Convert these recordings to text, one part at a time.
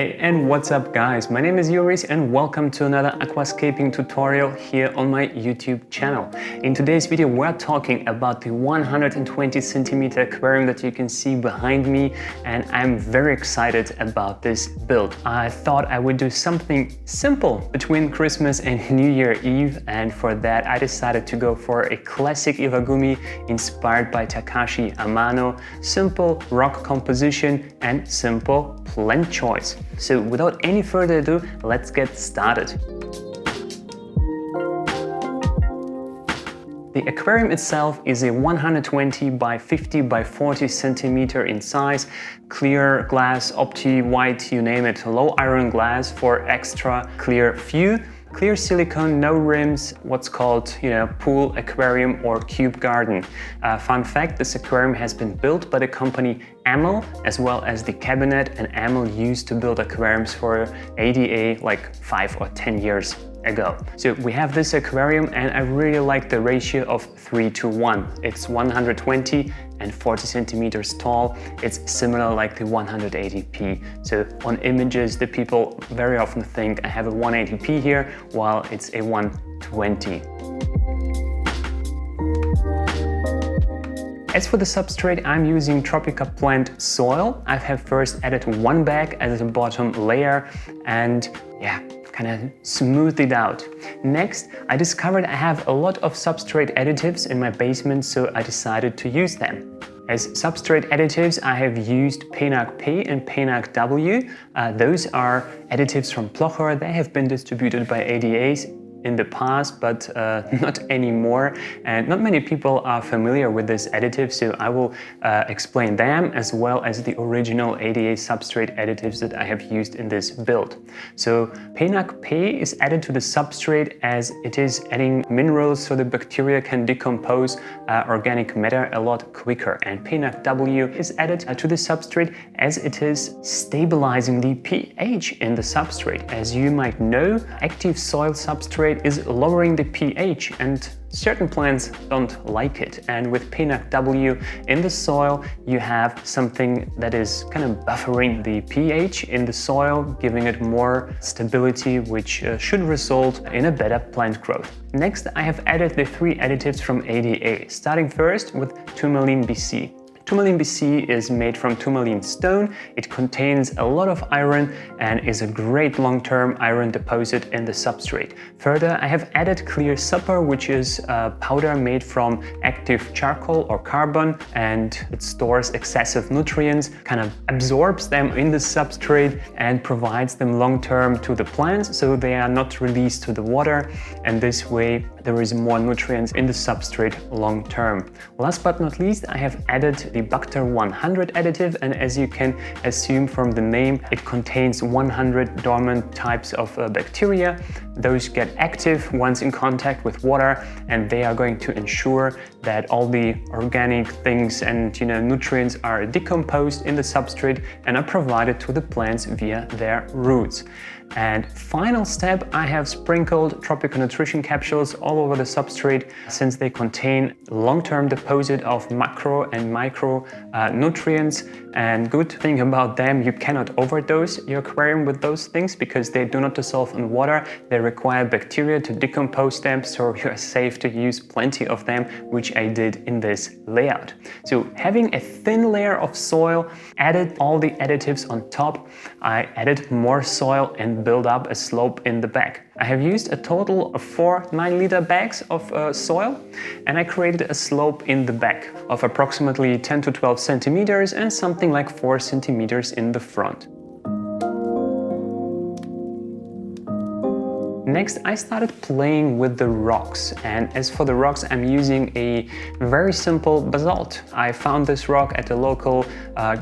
Hey, and what's up guys? My name is Joris and welcome to another aquascaping tutorial here on my YouTube channel. In today's video we're talking about the 120cm aquarium that you can see behind me, and I'm very excited about this build. I thought I would do something simple between Christmas and New Year Eve, and for that I decided to go for a classic Iwagumi inspired by Takashi Amano, simple rock composition and simple plant choice. So without any further ado, let's get started. The aquarium itself is a 120 by 50 by 40 centimeter in size, clear glass, opti, white, you name it, low iron glass for extra clear view. Clear silicone, no rims, what's called, pool aquarium or cube garden. Fun fact, this aquarium has been built by the company EMMEL, as well as the cabinet, and EMMEL used to build aquariums for ADA like 5 or 10 years ago. So we have this aquarium and I really like the ratio of 3:1. It's 120 and 40 centimeters tall. It's similar like the 180p. So on images, the people very often think I have a 180p here, while it's a 120. As for the substrate, I'm using Tropica plant soil. I have first added one bag as a bottom layer and kind of smoothed it out. Next, I discovered I have a lot of substrate additives in my basement, so I decided to use them. As substrate additives, I have used Penac P and Penac W. Those are additives from Blocher. They have been distributed by ADAs in the past, but not anymore, and not many people are familiar with this additive, so I will explain them as well as the original ADA substrate additives that I have used in this build. So Penac P is added to the substrate as it is adding minerals so the bacteria can decompose organic matter a lot quicker, and Penac W is added to the substrate as it is stabilizing the pH in the substrate. As you might know, active soil substrate is lowering the pH and certain plants don't like it, and with Penac W in the soil you have something that is kind of buffering the pH in the soil, giving it more stability, which should result in a better plant growth. Next, I have added the 3 additives from ADA, starting first with Tourmaline BC. Tourmaline BC is made from tourmaline stone. It contains a lot of iron and is a great long-term iron deposit in the substrate. Further, I have added clear supper, which is a powder made from active charcoal or carbon, and it stores excessive nutrients, kind of absorbs them in the substrate and provides them long-term to the plants so they are not released to the water, and this way there is more nutrients in the substrate long-term. Last but not least, I have added the Bacter 100 additive, and as you can assume from the name, it contains 100 dormant types of bacteria. Those get active once in contact with water, and they are going to ensure that all the organic things and nutrients are decomposed in the substrate and are provided to the plants via their roots. And final step, I have sprinkled Tropica nutrition capsules all over the substrate, since they contain long-term deposit of macro and micro nutrients. And good thing about them, you cannot overdose your aquarium with those things because they do not dissolve in water. They require bacteria to decompose them, so you are safe to use plenty of them, which I did in this layout. So having a thin layer of soil, added all the additives on top, I added more soil and build up a slope in the back. I have used a total of 4 9-liter bags of soil, and I created a slope in the back of approximately 10 to 12 centimeters and something like 4 centimeters in the front. Next, I started playing with the rocks, and as for the rocks, I'm using a very simple basalt. I found this rock at a local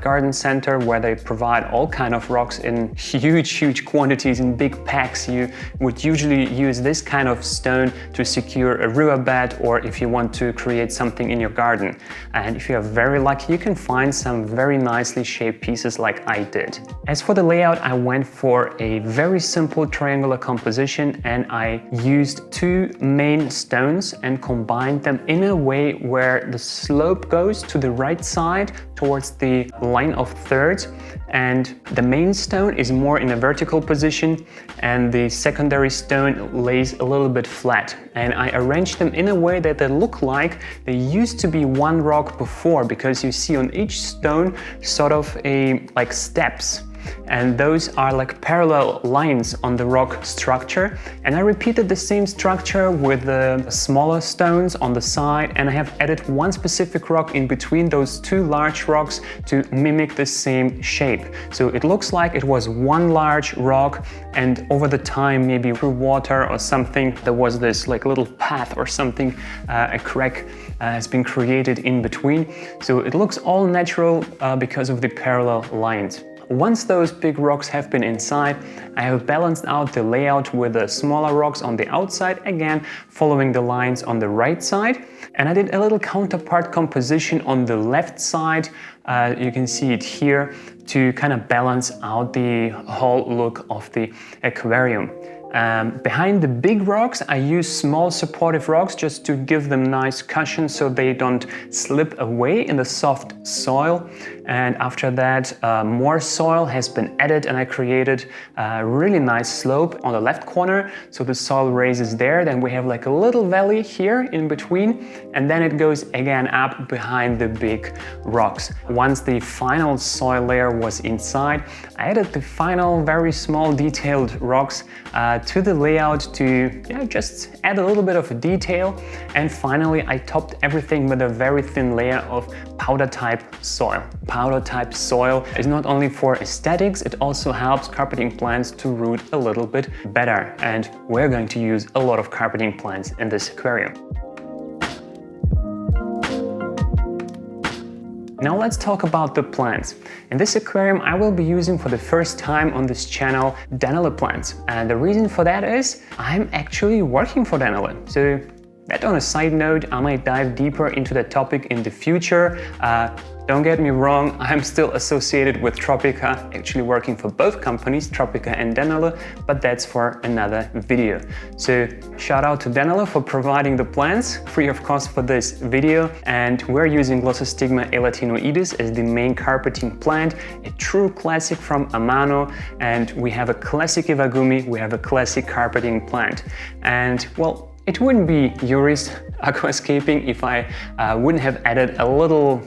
garden center where they provide all kind of rocks in huge quantities, in big packs. You would usually use this kind of stone to secure a river bed, or if you want to create something in your garden. And if you are very lucky, you can find some very nicely shaped pieces like I did. As for the layout, I went for a very simple triangular composition and I used two main stones and combined them in a way where the slope goes to the right side towards the line of thirds, and the main stone is more in a vertical position and the secondary stone lays a little bit flat. And I arranged them in a way that they look like they used to be one rock before, because you see on each stone sort of like steps, and those are like parallel lines on the rock structure. And I repeated the same structure with the smaller stones on the side, and I have added one specific rock in between those two large rocks to mimic the same shape. So it looks like it was one large rock, and over the time, maybe through water or something, there was this like little path or something, a crack has been created in between. So it looks all natural because of the parallel lines. Once those big rocks have been inside, I have balanced out the layout with the smaller rocks on the outside, again following the lines on the right side. And I did a little counterpart composition on the left side, you can see it here, to kind of balance out the whole look of the aquarium. Behind the big rocks, I use small supportive rocks just to give them nice cushion so they don't slip away in the soft soil. And after that, more soil has been added, and I created a really nice slope on the left corner. So the soil raises there, then we have like a little valley here in between, and then it goes again up behind the big rocks. Once the final soil layer was inside, I added the final very small detailed rocks to the layout to just add a little bit of a detail. And finally I topped everything with a very thin layer of powder type soil. Powder type soil is not only for aesthetics, it also helps carpeting plants to root a little bit better, and we're going to use a lot of carpeting plants in this aquarium. Now let's talk about the plants. In this aquarium I will be using for the first time on this channel DENNERLE plants, and the reason for that is I'm actually working for DENNERLE. So that on a side note, I might dive deeper into that topic in the future. Don't get me wrong, I'm still associated with Tropica, actually working for both companies, Tropica and DENNERLE, but that's for another video. So shout out to DENNERLE for providing the plants, free of cost for this video. And we're using GLOSSOSTIGMA ELATINOIDES as the main carpeting plant, a true classic from Amano. And we have a classic Iwagumi, we have a classic carpeting plant. And well, it wouldn't be Yuri's Aquascaping if I wouldn't have added a little,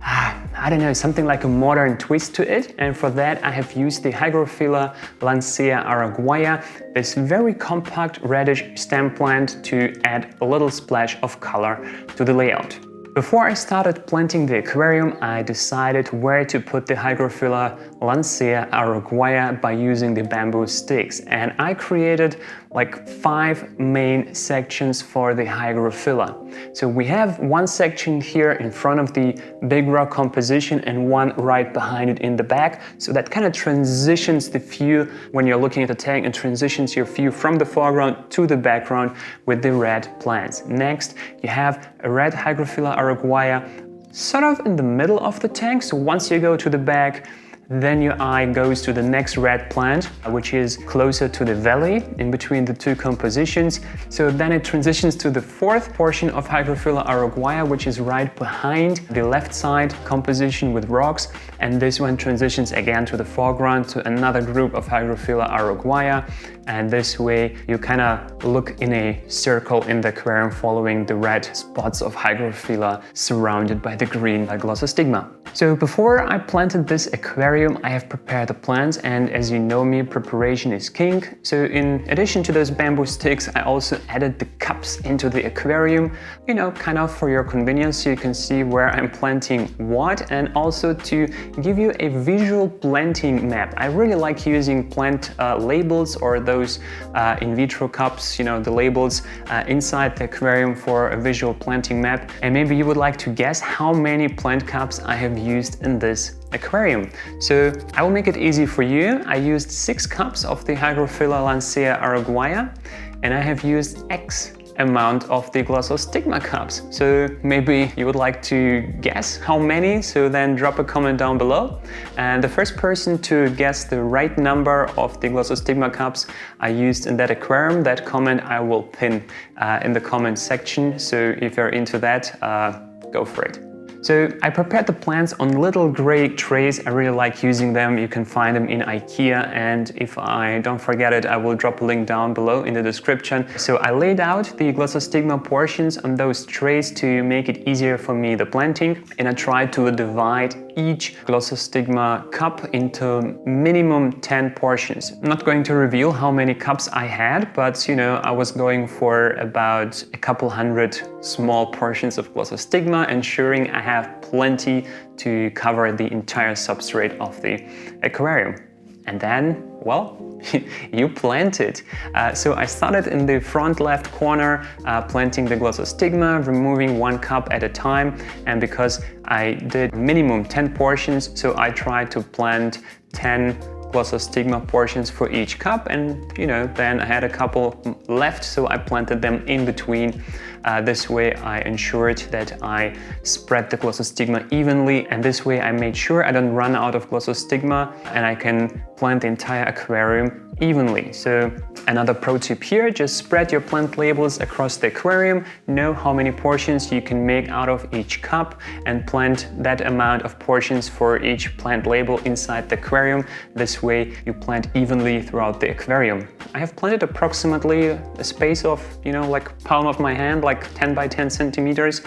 I don't know, something like a modern twist to it. And for that I have used the HYGROPHILA LANCEA ARAGUAIA, this very compact reddish stem plant, to add a little splash of color to the layout. Before I started planting the aquarium, I decided where to put the HYGROPHILA LANCEA ARAGUAIA by using the bamboo sticks, and I created like 5 main sections for the HYGROPHILA. So we have one section here in front of the big rock composition and one right behind it in the back, so that kind of transitions the view when you're looking at the tank, and transitions your view from the foreground to the background with the red plants. Next, you have a red HYGROPHILA ARAGUAIA sort of in the middle of the tank, so once you go to the back, then your eye goes to the next red plant, which is closer to the valley in between the two compositions. So then it transitions to the fourth portion of HYGROPHILA ARAGUAIA, which is right behind the left side composition with rocks. And this one transitions again to the foreground to another group of HYGROPHILA ARAGUAIA. And this way you kind of look in a circle in the aquarium, following the red spots of HYGROPHILA surrounded by the green GLOSSOSTIGMA. So before I planted this aquarium, I have prepared the plants, and as you know me, preparation is king. So in addition to those bamboo sticks, I also added the cups into the aquarium, you know, kind of for your convenience, so you can see where I'm planting what, and also to give you a visual planting map. I really like using plant labels, or those in vitro cups, you know, the labels inside the aquarium for a visual planting map. And maybe you would like to guess how many plant cups I have used in this aquarium. So I will make it easy for you. I used 6 cups of the HYGROPHILA LANCEA ARAGUAIA, and I have used X amount of the Glossostigma cups. So maybe you would like to guess how many, so then drop a comment down below. And the first person to guess the right number of the Glossostigma cups I used in that aquarium, that comment I will pin in the comment section. So if you're into that, go for it. So I prepared the plants on little gray trays. I really like using them. You can find them in IKEA, and if I don't forget it, I will drop a link down below in the description. So I laid out the Glossostigma portions on those trays to make it easier for me the planting, and I tried to divide each Glossostigma cup into minimum 10 portions. I'm not going to reveal how many cups I had, but you know, I was going for about a couple hundred small portions of Glossostigma, ensuring I have plenty to cover the entire substrate of the aquarium. And then, well, you plant it. So I started in the front left corner, planting the Glossostigma, removing one cup at a time. And because I did minimum 10 portions, so I tried to plant 10 Glossostigma portions for each cup, and you know, then I had a couple left, so I planted them in between. This way I ensured that I spread the Glossostigma evenly, and this way I made sure I don't run out of Glossostigma and I can plant the entire aquarium evenly. So another pro tip here, just spread your plant labels across the aquarium, know how many portions you can make out of each cup, and plant that amount of portions for each plant label inside the aquarium. This way you plant evenly throughout the aquarium. I have planted approximately a space of, you know, like palm of my hand, like 10 by 10 centimeters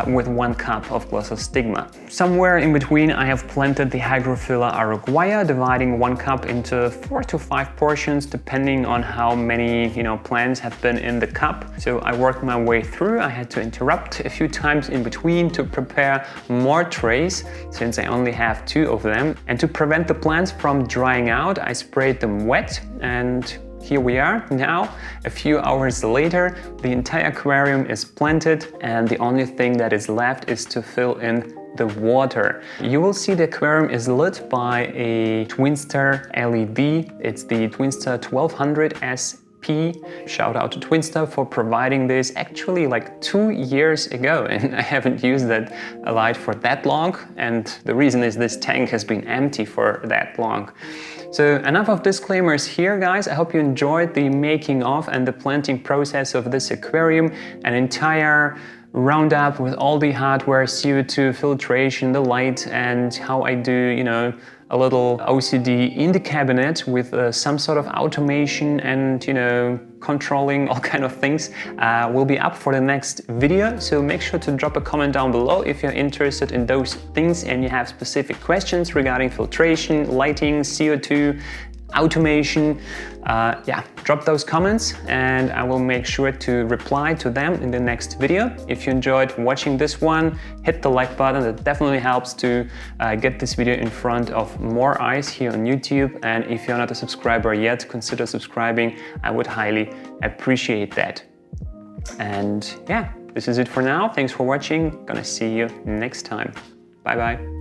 with 1 cup of Glossostigma. Somewhere in between I have planted the HYGROPHILA ARAGUAIA, dividing 1 cup into 4 to 5 portions depending on how many, you know, plants have been in the cup. So I worked my way through. I had to interrupt a few times in between to prepare more trays, since I only have 2 of them. And to prevent the plants from drying out, I sprayed them wet, and here we are now, a few hours later. The entire aquarium is planted, and the only thing that is left is to fill in the water. You will see the aquarium is lit by a TWINSTAR LED. It's the TWINSTAR 1200 SP. Shout out to TWINSTAR for providing this actually like 2 years ago, and I haven't used that light for that long, and the reason is this tank has been empty for that long. So enough of disclaimers here, guys. I hope you enjoyed the making of and the planting process of this aquarium. An entire roundup with all the hardware, CO2 filtration, the light, and how I do, you know, a little OCD in the cabinet with some sort of automation and, you know, controlling all kind of things will be up for the next video. So make sure to drop a comment down below if you're interested in those things and you have specific questions regarding filtration, lighting, CO2, automation. Yeah, drop those comments and I will make sure to reply to them in the next video. If you enjoyed watching this one, hit the like button. That definitely helps to get this video in front of more eyes here on YouTube. And if you're not a subscriber yet, consider subscribing. I would highly appreciate that. And yeah, this is it for now. Thanks for watching. Gonna see you next time. Bye bye.